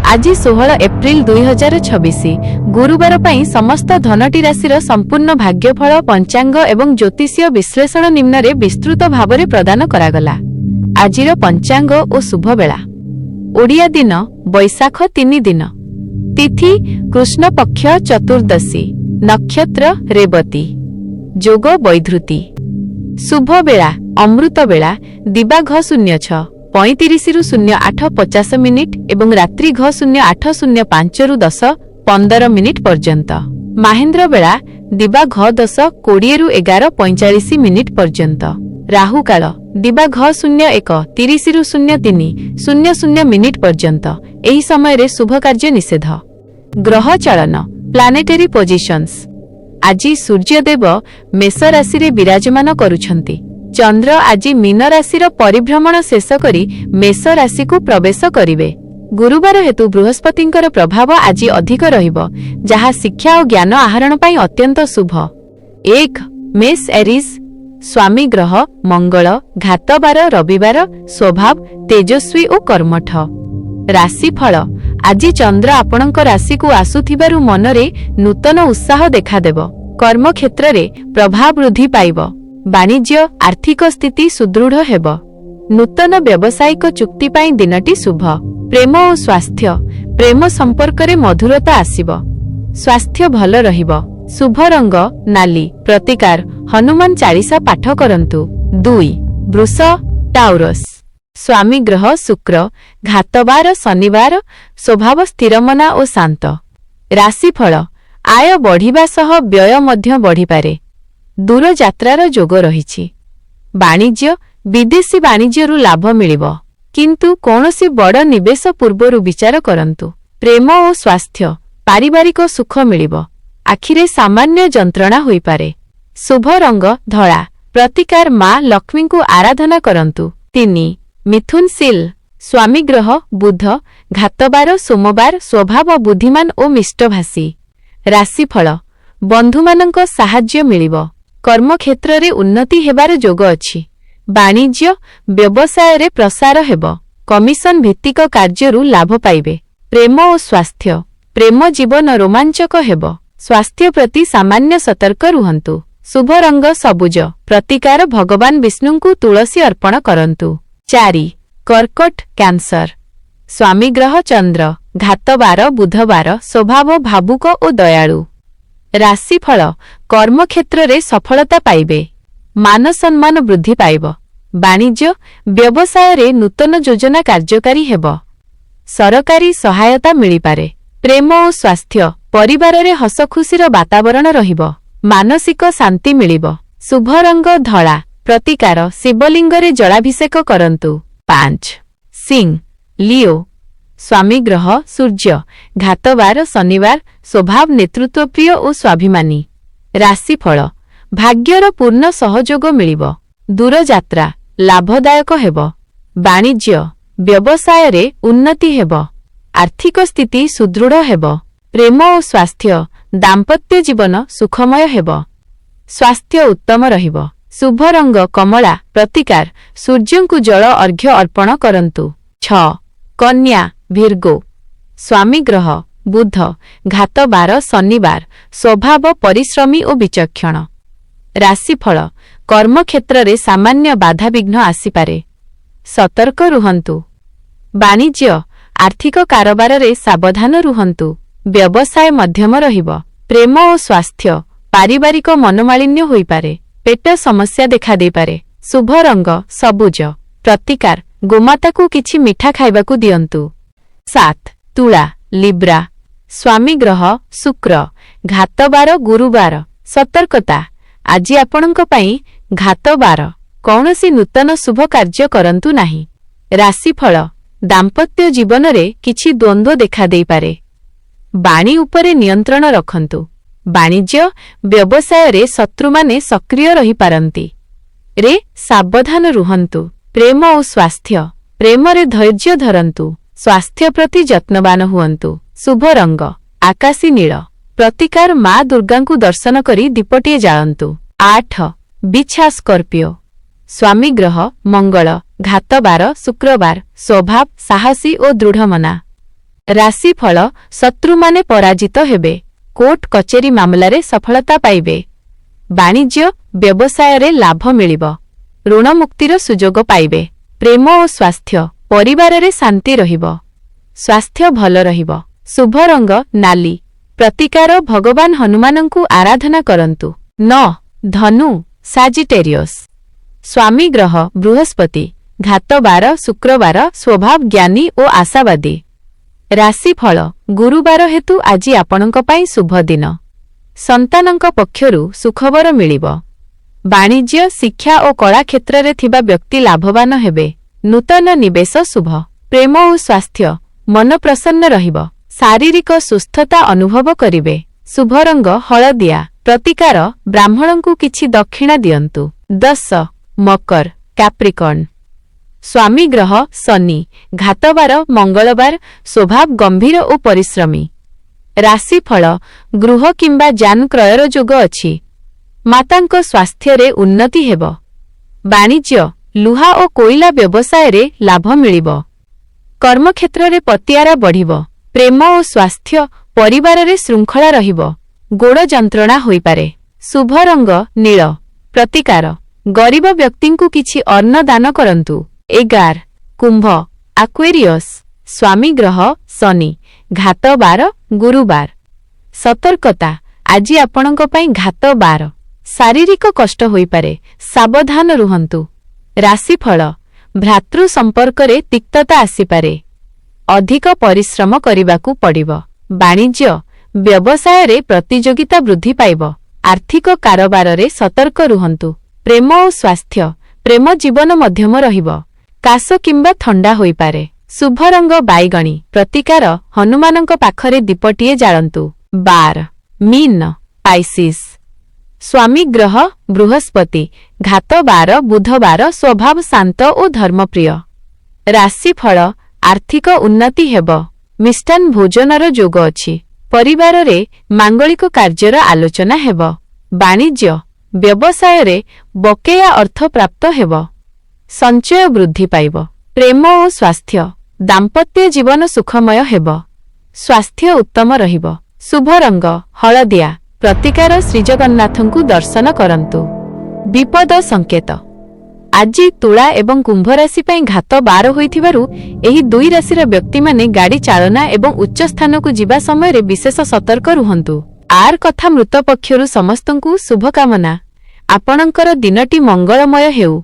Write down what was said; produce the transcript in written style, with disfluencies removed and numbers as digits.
आज 16 एप्रिल 2026 गुरुवार पाई समस्त धनटी राशि संपूर्ण भाग्यफल पंचांग एवं ज्योतिषीय विश्लेषण निम्न रे विस्तृत भाव में प्रदान करागला। आजिर पंचांग और शुभ बेला ओडिया दिन बैशाख 3 दिन, तिथि कृष्ण पक्ष चतुर्दशी, नक्षत्र रेवती, जोग वैधृति, शुभ बेला अमृत बेला दिबाघ 06 35 रु 0850 मिनिट एवं रात्रि घ 0805 रु 10-15 मिनिट पर्यंत, महेंद्र बेला दिबा घ 10 20 रु 11:45 मिनिट पर्यंत, राहु काल दिबा घ 01 30 रु 03:00 मिनिट पर्यंत। एही समय रे शुभ कार्य निषेध। ग्रह चलन प्लानेटरी पोजिशंस। आज सूर्यदेव मेष राशि रे विराजमान करुछंती। चंद्र आज मीन राशि परिभ्रमण शेष करी मेष राशि को प्रवेश करिवे। गुरुवार हेतु बृहस्पतिंकर प्रभाव आज अधिक रहिबो, जहा शिक्षा और ज्ञान आहरण पई अत्यंत शुभ। 1 मेष एरिस स्वामी ग्रह मंगल, घातबार रविवार, स्वभाव तेजस्वी और कर्मठ। राशिफल आज चंद्र आपणक राशि को आसुथिबारु मनरे नूतन उत्साह देखादेव। कर्म क्षेत्र रे प्रभाव वृद्धि पाइब। वाणिज्य आर्थिक स्थिति सुदृढ़ हेब। नूतन व्यावसायिक चुक्ति पाई दिनटी शुभ। प्रेम और स्वास्थ्य प्रेम संपर्क रे मधुरता आसिब। स्वास्थ्य भल रहिब। शुभ रंग नाली। प्रतिकार हनुमान चालीसा पाठ करंतु। 2 वृष टाउरस स्वामी ग्रह शुक्र, घातबार शनिवार, स्वभाव स्थिरमना और शांत। राशिफल आय बढ़िबा सह व्यय मध्य बढ़िपारे। दूर यात्रार जोग रहिछि। वाणिज्य विदेशी वाणिज्यरु लाभ मिलिबो, किंतु कौनसी बड़ निवेश पूर्वरु विचार करंतु। प्रेम और स्वास्थ्य पारिवारिक सुख मिलिबो। आखिरे सामान्य जंत्रणा होई पारे। शुभ रंग धला। प्रतिकार मां लक्ष्मी को आराधना करंतु। 3 मिथुन सील स्वामी ग्रह बुध, घातबार सोमवार, स्वभाव बुद्धिमान और मिष्टभाषी। राशिफल बंधुमानंक साहाय्य मिलिबो। कर्म क्षेत्र रे उन्नति हेबार जोग अछि। वाणिज्य व्यवसाय रे प्रसार हेबो। कमिशन भित्तिक कार्यरु लाभ पाइबे। प्रेम और स्वास्थ्य प्रेम जीवन रोमांचक हेबो। स्वास्थ्य प्रति सामान्य सतर्क रुहंतु। शुभ रंग सबुज। प्रतिकार भगवान विष्णु को तुलसी अर्पण करंतु। 4 कर्कट कैंसर स्वामी ग्रह चंद्र, घातबार बुधवार, स्वभाव भावुक और दयालु। राशिफल कर्म क्षेत्र रे सफलता पाइबे। मान सम्मान वृद्धि पाइब। वाणिज्य व्यवसाय रे नूतन योजना कार्यकारी हेब। सरकारी सहायता मिली पारे। प्रेम और स्वास्थ्य परिवार रे हस खुशीर वातावरण रहिब। मानसिक शांति मिलिब। शुभ रंग धला। प्रतिकार शिवलिंग रे जलाभिषेक करंतु। 5 सिंह लियो स्वामी ग्रह सूर्य, घातबार शनिवार, स्वभाव नेतृत्व प्रिय और स्वाभिमानी। राशिफल भाग्यर पूर्ण सहयोग मिलिब। दूर यात्रा लाभदायक हेब। वाणिज्य व्यवसाय रे उन्नति हेब। आर्थिक स्थिति सुदृढ़ हेब। प्रेम और स्वास्थ्य दाम्पत्य जीवन सुखमय हेब। स्वास्थ्य उत्तम रहिब। शुभ रंग कमला। प्रतिकार सूर्य को जल अर्घ्य अर्पण करंतु। 6 कन्या भीर्गो स्वामी ग्रह बुध, घातबार शनिवार, स्वभाव परिश्रमी और विचक्षण। राशिफल कर्म क्षेत्र रे सामान्य बाधा विघ्न आसीपारे। सतर्क रुहंतु। वाणिज्य आर्थिक कारोबार रे सावधान रुहंतु। व्यवसाय मध्यम रहिब। प्रेम और स्वास्थ्य पारिवारिक मनोमालिन्य होई पारे। पेट समस्या देखा दे पारे। शुभ रंग सबुज। प्रतिकार गोमाता को किछि मिठा खाइबाकू दियंतु। 7 तुला लिब्रा स्वामी ग्रह शुक्र, घातबार गुरुवार। सतर्कता आज आपणक पई घातबार। कौनसी नूतन शुभ कार्य करंतु नाही। राशिफल दाम्पत्य जीवन रे किछि द्वंद्व देखा देई पारे। बाणी उपरे नियंत्रण रखंतु। वाणिज्य व्यवसाय रे शत्रु माने सक्रिय रही पारंती। रे सावधान रुहंतु। प्रेम और स्वास्थ्य प्रेम रे धैर्य धरंतु। स्वास्थ्य प्रति जत्नवान हुअंतु। शुभ रंग आकाशी नील। प्रतिकार मां दुर्गा को दर्शन करी दीपटिए जाळंतु। 8 बिछा स्कॉर्पियो स्वामी ग्रह मंगल, घातबार शुक्रवार, स्वभाव साहसी और दृढ़मना। ରାଶିଫଳ ଶତ୍ରୁମାନେ ପରାଜିତ ହେବେ। କୋର୍ଟ କଚେରୀ ମାମଲାରେ ସଫଳତା ପାଇବେ। ବାଣିଜ୍ୟ ବ୍ୟବସାୟରେ ଲାଭ ମିଳିବ। ଋଣ ମୁକ୍ତିର ସୁଯୋଗ ପାଇବେ। ପ୍ରେମ ଓ ସ୍ୱାସ୍ଥ୍ୟ ପରିବାରରେ ଶାନ୍ତି ରହିବ। ସ୍ୱାସ୍ଥ୍ୟ ଭଲ ରହିବ। ଶୁଭ ରଙ୍ଗ ନାଲି। ପ୍ରତିକାର ଭଗବାନ ହନୁମାନଙ୍କୁ ଆରାଧନା କରନ୍ତୁ। 9. ଧନୁ ସାଜିଟେରିୟସ୍। ସ୍ୱାମୀ ଗ୍ରହ ବୃହସ୍ପତି। ଘାତବାର ଶୁକ୍ରବାର ସ୍ୱଭାବ ଜ୍ଞାନୀ ଓ ଆଶାବାଦୀ। ରାଶିଫଳ ଗୁରୁବାର ହେତୁ ଆଜି ଆପଣଙ୍କ ପାଇଁ ଶୁଭ ଦିନ। ସନ୍ତାନଙ୍କ ପକ୍ଷରୁ ସୁଖବର ମିଳିବ। ବାଣିଜ୍ୟ ଶିକ୍ଷା ଓ କଳା କ୍ଷେତ୍ରରେ ଥିବା ବ୍ୟକ୍ତି ଲାଭବାନ ହେବେ। ନୂତନ ନିବେଶ ଶୁଭ। ପ୍ରେମ ଓ ସ୍ୱାସ୍ଥ୍ୟ ମନ ପ୍ରସନ୍ନ ରହିବ। ଶାରୀରିକ ସୁସ୍ଥତା ଅନୁଭବ କରିବେ। ଶୁଭ ରଙ୍ଗ ହଳଦିଆ। ପ୍ରତିକାର ବ୍ରାହ୍ମଣଙ୍କୁ କିଛି ଦକ୍ଷିଣା ଦିଅନ୍ତୁ। 10. ମକର କ୍ୟାପ୍ରିକର୍ନ। ସ୍ୱାମୀ ଗ୍ରହ ଶନି। ଘାତବାର ମଙ୍ଗଳବାର ସ୍ୱଭାବ ଗମ୍ଭୀର ଓ ପରିଶ୍ରମୀ। ରାଶିଫଳ ଗୃହ କିମ୍ବା ଯାନ କ୍ରୟର ଯୋଗ ଅଛି। ମାତାଙ୍କ ସ୍ୱାସ୍ଥ୍ୟରେ ଉନ୍ନତି ହେବ। ବାଣିଜ୍ୟ ଲୁହା ଓ କୋଇଲା ବ୍ୟବସାୟରେ ଲାଭ ମିଳିବ। କର୍ମକ୍ଷେତ୍ରରେ ପତିଆରା ବଢ଼ିବ। ପ୍ରେମ ଓ ସ୍ୱାସ୍ଥ୍ୟ ପରିବାରରେ ଶୃଙ୍ଖଳା ରହିବ। ଗୋଡ଼ ଯନ୍ତ୍ରଣା ହୋଇପାରେ। ଶୁଭ ରଙ୍ଗ ନୀଳ। ପ୍ରତିକାର ଗରିବ ବ୍ୟକ୍ତିଙ୍କୁ କିଛି ଅନ୍ନ ଦାନ କରନ୍ତୁ। 11. କୁମ୍ଭ ଆକ୍ୱେରିୟସ୍। ସ୍ୱାମୀ ଗ୍ରହ ଶନି। ଘାତବାର ଗୁରୁବାର। ସତର୍କତା ଆଜି ଆପଣଙ୍କ ପାଇଁ ଘାତବାର। ଶାରୀରିକ କଷ୍ଟ ହୋଇପାରେ। ସାବଧାନ ରୁହନ୍ତୁ। ରାଶିଫଳ ଭ୍ରାତୃ ସମ୍ପର୍କରେ ତିକ୍ତତା ଆସିପାରେ। ଅଧିକ ପରିଶ୍ରମ କରିବାକୁ ପଡ଼ିବ। ବାଣିଜ୍ୟ ବ୍ୟବସାୟରେ ପ୍ରତିଯୋଗିତା ବୃଦ୍ଧି ପାଇବ। ଆର୍ଥିକ କାରବାରରେ ସତର୍କ ରୁହନ୍ତୁ। ପ୍ରେମ ଓ ସ୍ୱାସ୍ଥ୍ୟ ପ୍ରେମ ଜୀବନ ମଧ୍ୟମ ରହିବ। କାଶ କିମ୍ବା ଥଣ୍ଡା ହୋଇପାରେ। ଶୁଭ ରଙ୍ଗ ବାଇଗଣୀ। ପ୍ରତିକାର ହନୁମାନଙ୍କ ପାଖରେ ଦୀପଟିଏ ଜାଳନ୍ତୁ। 12. ମୀନ ପାଇସିସ୍। ସ୍ୱାମୀ ଗ୍ରହ ବୃହସ୍ପତି। ଘାତବାର ବୁଧବାର ସ୍ୱଭାବ ଶାନ୍ତ ଓ ଧର୍ମପ୍ରିୟ। ରାଶିଫଳ ଆର୍ଥିକ ଉନ୍ନତି ହେବ। ମିଷ୍ଟାନ୍ନ ଭୋଜନର ଯୋଗ ଅଛି। ପରିବାରରେ ମାଙ୍ଗଳିକ କାର୍ଯ୍ୟର ଆଲୋଚନା ହେବ। ବାଣିଜ୍ୟ ବ୍ୟବସାୟରେ ବକେୟା ଅର୍ଥ ପ୍ରାପ୍ତ ହେବ। ସଞ୍ଚୟ ବୃଦ୍ଧି ପାଇବ। ପ୍ରେମ ଓ ସ୍ୱାସ୍ଥ୍ୟ ଦାମ୍ପତ୍ୟ ଜୀବନ ସୁଖମୟ ହେବ। ସ୍ୱାସ୍ଥ୍ୟ ଉତ୍ତମ ରହିବ। ଶୁଭ ରଙ୍ଗ ହଳଦିଆ। ପ୍ରତିକାର ଶ୍ରୀଜଗନ୍ନାଥଙ୍କୁ ଦର୍ଶନ କରନ୍ତୁ। ବିପଦ ସଙ୍କେତ ଆଜି ତୁଳା ଏବଂ କୁମ୍ଭ ରାଶି ପାଇଁ ଘାତବାର ହୋଇଥିବାରୁ ଏହି ଦୁଇ ରାଶିର ବ୍ୟକ୍ତିମାନେ ଗାଡ଼ି ଚାଳନା ଏବଂ ଉଚ୍ଚ ସ୍ଥାନକୁ ଯିବା ସମୟରେ ବିଶେଷ ସତର୍କ ରୁହନ୍ତୁ। ଆର୍ କଥା ମୃତ ପକ୍ଷରୁ ସମସ୍ତଙ୍କୁ ଶୁଭକାମନା। ଆପଣଙ୍କର ଦିନଟି ମଙ୍ଗଳମୟ ହେଉ।